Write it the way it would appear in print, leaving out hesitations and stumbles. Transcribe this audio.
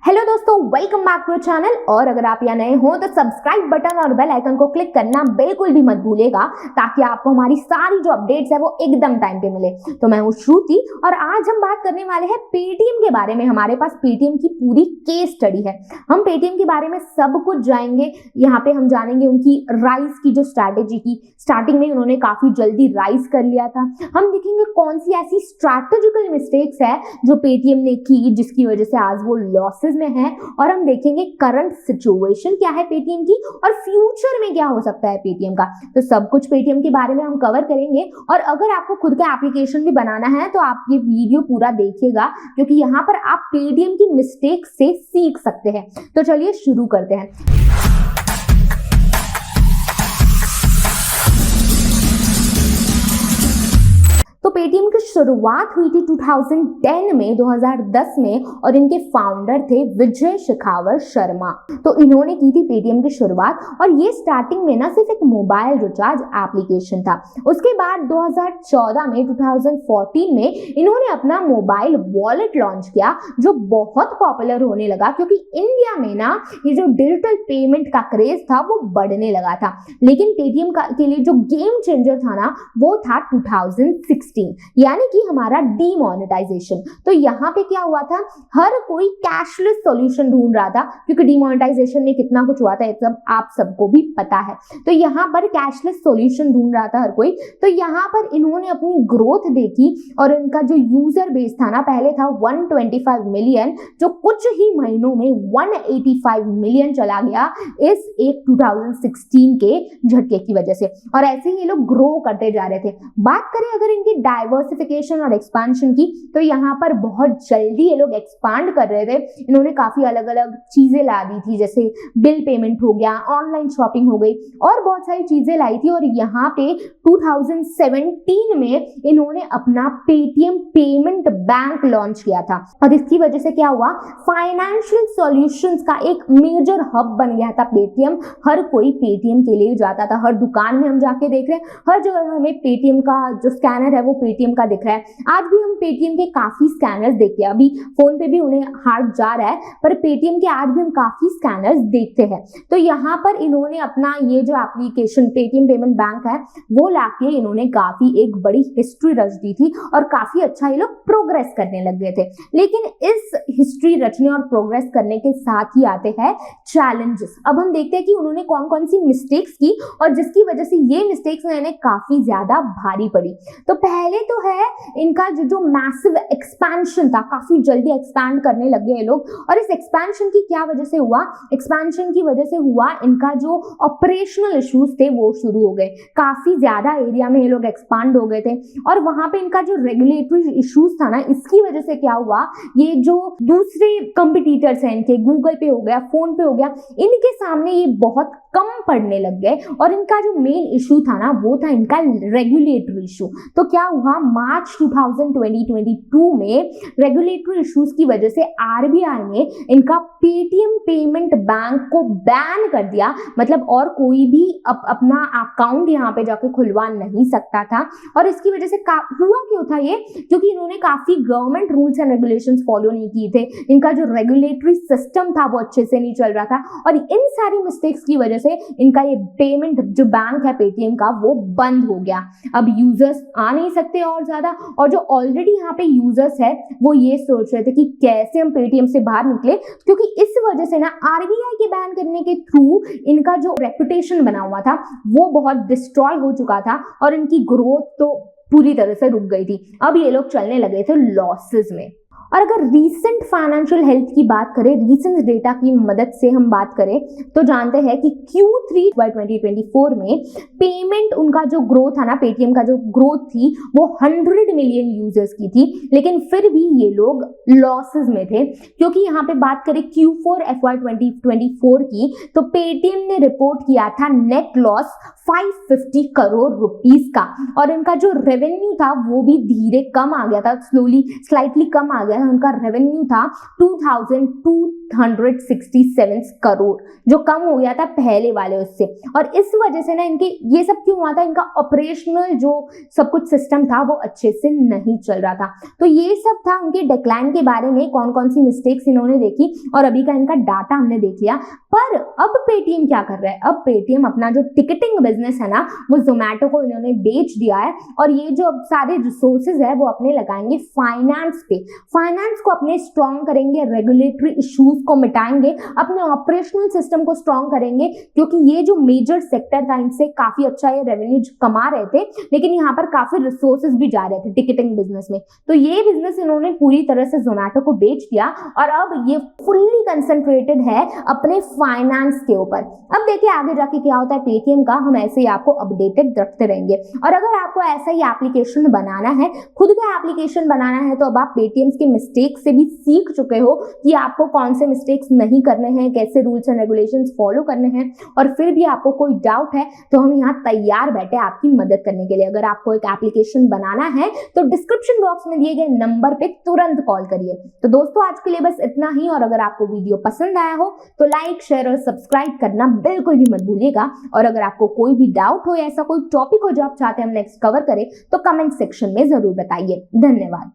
Hello दोस्तों, welcome back to channel. और अगर आप यहाँ नए हो तो सब्सक्राइब बटन और बेल आइकन को क्लिक करना बिल्कुल भी मत भूलिएगा, ताकि आपको हमारी सारी जो अपडेट्स है वो एकदम टाइम पे मिले। तो मैं हूँ श्रुति और आज हम बात करने वाले हैं पेटीएम के बारे में। हमारे पास पेटीएम की पूरी केस स्टडी है। हम पेटीएम के बारे में सब कुछ जानेंगे। यहाँ पे हम जानेंगे उनकी राइज की जो स्ट्रैटेजी की, स्टार्टिंग में उन्होंने काफी जल्दी राइज कर लिया था। हम देखेंगे कौन सी ऐसी स्ट्रैटेजिकल मिस्टेक्स है जो पेटीएम ने की जिसकी वजह से आज वो लॉसेस में है, और हम देखेंगे करंट सिचुएशन क्या है पेटीएम की और फ्यूचर में क्या हो सकता है पेटीएम का। तो सब कुछ पेटीएम के बारे में हम कवर करेंगे। और अगर आपको खुद का एप्लीकेशन भी बनाना है तो आप ये वीडियो पूरा देखिएगा, क्योंकि यहाँ पर आप पेटीएम की मिस्टेक से सीख सकते हैं। तो चलिए शुरू करते हैं। तो पेटीएम की शुरुआत हुई थी 2010 में, 2010 में, और इनके फाउंडर थे विजय शेखावत शर्मा। तो इन्होंने की थी पेटीएम की शुरुआत, और ये स्टार्टिंग में ना सिर्फ एक मोबाइल रिचार्ज एप्लीकेशन था। उसके बाद 2014 में, 2014 में इन्होंने अपना मोबाइल वॉलेट लॉन्च किया, जो बहुत पॉपुलर होने लगा, क्योंकि इंडिया में ना ये जो डिजिटल पेमेंट का क्रेज था वो बढ़ने लगा था। लेकिन पेटीएम के लिए जो गेम चेंजर था ना वो था 2016, यानी कि हमारा डीमोनेटाइजेशन। तो यहाँ पे क्या हुआ था, हर कोई कैशलेस सॉल्यूशन ढूंढ रहा था, क्योंकि डीमोनेटाइजेशन में कितना कुछ हुआ था सब आप सबको भी पता है। तो यहाँ पर कैशलेस सॉल्यूशन ढूंढ रहा था हर कोई। तो यहाँ पर इन्होंने अपनी ग्रोथ देखी, और इनका जो यूजर बेस था ना पहले था 125 मिलियन, जो कुछ ही महीनों में 185 मिलियन चला गया इस एक 2016 के झटके की वजह से। और ऐसे ही ये लोग ग्रो करते जा रहे थे। बात करें अगर इनकी डाइवर्सिफिकेशन और एक्सपांशन की, तो यहाँ पर बहुत जल्दी ये लोग एक्सपांड कर रहे थे। इन्होंने काफी अलग अलग चीजें ला दी थी, जैसे बिल पेमेंट हो गया, ऑनलाइन शॉपिंग हो गई, और बहुत सारी चीजें लाई थी। और यहाँ पे 2017 में इन्होंने अपना पेटीएम पेमेंट बैंक लॉन्च किया था, और इसकी वजह से क्या हुआ, फाइनेंशियल सॉल्यूशंस का एक मेजर हब बन गया था पेटीएम। हर कोई पेटीएम के लिए जाता था, हर दुकान में हम जाके देख रहे हैं, हर जगह हमें पेटीएम का जो स्कैनर है वो पेटीएम का दिख रहा है। आज भी हम पेटीएम के काफी स्कैनर्स देखते हैं, अभी फोन पे भी उन्हें हार्ट जा रहा है, पर पेटीएम के आज भी हम काफी स्कैनर्स देखते हैं। तो यहाँ पर इन्होंने अपना ये जो एप्लीकेशन पेटीएम पेमेंट बैंक है वो लाके इन्होंने काफी एक बड़ी हिस्ट्री रच दी थी, और काफी अच्छा ये लोग प्रोग्रेस करने लग गए थे। लेकिन इस हिस्ट्री रचने और प्रोग्रेस करने के साथ ही आते हैं चैलेंजेस। अब हम देखते हैं कि उन्होंने कौन कौन सी मिस्टेक्स की, और जिसकी वजह से ये मिस्टेक्स इन्हें काफी ज्यादा भारी पड़ी। तो पहले तो है इनका जो मैसिव एक्सपेंशन था, काफी जल्दी एक्सपैंड करने लग गए लोग। और इस एक्सपेंशन की क्या वजह से हुआ, एक्सपेंशन की वजह से हुआ इनका जो ऑपरेशनल इश्यूज थे वो शुरू हो गए। काफी ज्यादा एरिया में ये लोग एक्सपांड हो गए थे, और वहां पे इनका जो रेगुलेटरी इश्यूज था ना, इसकी वजह से क्या हुआ, ये जो दूसरे कंपिटिटर्स हैं इनके, गूगल पे हो गया, फोन पे हो गया, इनके सामने ये बहुत कम पड़ने लग गए। और इनका जो मेन इशू था ना वो था इनका रेगुलेटरी इशू। तो क्या हुआ, मार्च 2022 में रेगुलेटरी इश्यूज की वजह से आरबीआई ने इनका पेटीएम पेमेंट बैंक को बैन कर दिया। मतलब और कोई भी अपना अकाउंट यहाँ पे जाके खुलवा नहीं सकता था। और इसकी वजह से हुआ क्यों था ये, क्योंकि इन्होंने काफी government rules and regulations follow नहीं किए थे। इनका जो रेगुलेटरी सिस्टम था वो अच्छे से नहीं चल रहा था, और इन सारी मिस्टेक्स की वजह से इनका ये पेमेंट जो बैंक है पेटीएम का वो बंद हो गया। अब यूजर्स आ नहीं सकते और ज्यादा, और जो ऑलरेडी यहाँ पे यूजर्स है वो ये सोच रहे थे कि कैसे हम पेटीएम से बाहर निकले, क्योंकि इस वजह से ना आरबीआई के बैन करने के थ्रू इनका जो रेपुटेशन बना हुआ था वो बहुत डिस्ट्रॉय हो चुका था, और इनकी ग्रोथ तो पूरी तरह से रुक गई थी। अब ये लोग चलने लगे थे लॉसेस में। और अगर रीसेंट फाइनेंशियल हेल्थ की बात करें, रीसेंट डेटा की मदद से हम बात करें, तो जानते हैं कि Q3 2024 में पेमेंट उनका जो ग्रोथ था ना, पेटीएम का जो ग्रोथ थी वो 100 मिलियन यूजर्स की थी। लेकिन फिर भी ये लोग लॉसेस में थे, क्योंकि यहाँ पे बात करें Q4 FY 2024 की, तो पेटीएम ने रिपोर्ट किया था नेट लॉस 550 करोड़ रुपीस का, और इनका जो रेवेन्यू था वो भी धीरे कम आ गया था, स्लाइटली कम आ गया गया है, उनका रेवेन्यू था 2267 करोड़, जो कम हो गया था पहले वाले उससे। और इस वजह से ना इनके ये सब क्यों हुआ था, इनका ऑपरेशनल जो सब कुछ सिस्टम था वो अच्छे से नहीं चल रहा था। तो ये सब था उनके डिक्लाइन के बारे में, कौन कौन सी मिस्टेक्स इन्होंने देखी और अभी का इनका डाटा हमने देख लिया। पर अब पेटीएम क्या कर रहा है, अब पेटीएम अपना जो टिकटिंग बिजनेस है ना वो जोमैटो को इन्होंने बेच दिया है, और ये जो अब सारे रिसोर्सेज है वो अपने लगाएंगे फाइनेंस पे। फाइनेंस को अपने स्ट्रॉन्ग करेंगे, रेगुलेटरी इश्यूज को मिटाएंगे, अपने ऑपरेशनल सिस्टम को स्ट्रॉन्ग करेंगे, क्योंकि ये जो मेजर सेक्टर था इनसे काफी अच्छा ये रेवेन्यू कमा रहे थे, लेकिन यहाँ पर काफी रिसोर्सेज भी जा रहे थे टिकटिंग बिजनेस में। तो ये बिजनेस इन्होंने पूरी तरह से जोमैटो को बेच दिया और अब ये फुल्ली कंसंट्रेटेड है अपने फाइनेंस के ऊपर। अब देखिए आगे जाके क्या होता है पेटीएम का, हम ऐसे ही आपको अपडेटेड रखते रहेंगे। और अगर आपको ऐसा ही एप्लीकेशन बनाना है, खुद का एप्लीकेशन बनाना है, तो अब आप पेटीएम के मिस्टेक से भी सीख चुके हो कि आपको कौन से मिस्टेक्स नहीं करने हैं, कैसे रूल्स एंड रेगुलेशंस फॉलो करने हैं, और फिर भी आपको कोई डाउट है तो हम यहाँ तैयार बैठे आपकी मदद करने के लिए। अगर आपको एक एप्लीकेशन बनाना है तो डिस्क्रिप्शन बॉक्स में दिए गए नंबर पे तुरंत कॉल करिए। तो दोस्तों आज के लिए बस इतना ही, और अगर आपको वीडियो पसंद आया हो तो लाइक शेयर और सब्सक्राइब करना बिल्कुल भी मत भूलिएगा। और अगर आपको कोई भी डाउट हो या ऐसा कोई टॉपिक हो जो आप चाहते हैं हम नेक्स्ट कवर करें तो कमेंट सेक्शन में जरूर बताइए। धन्यवाद।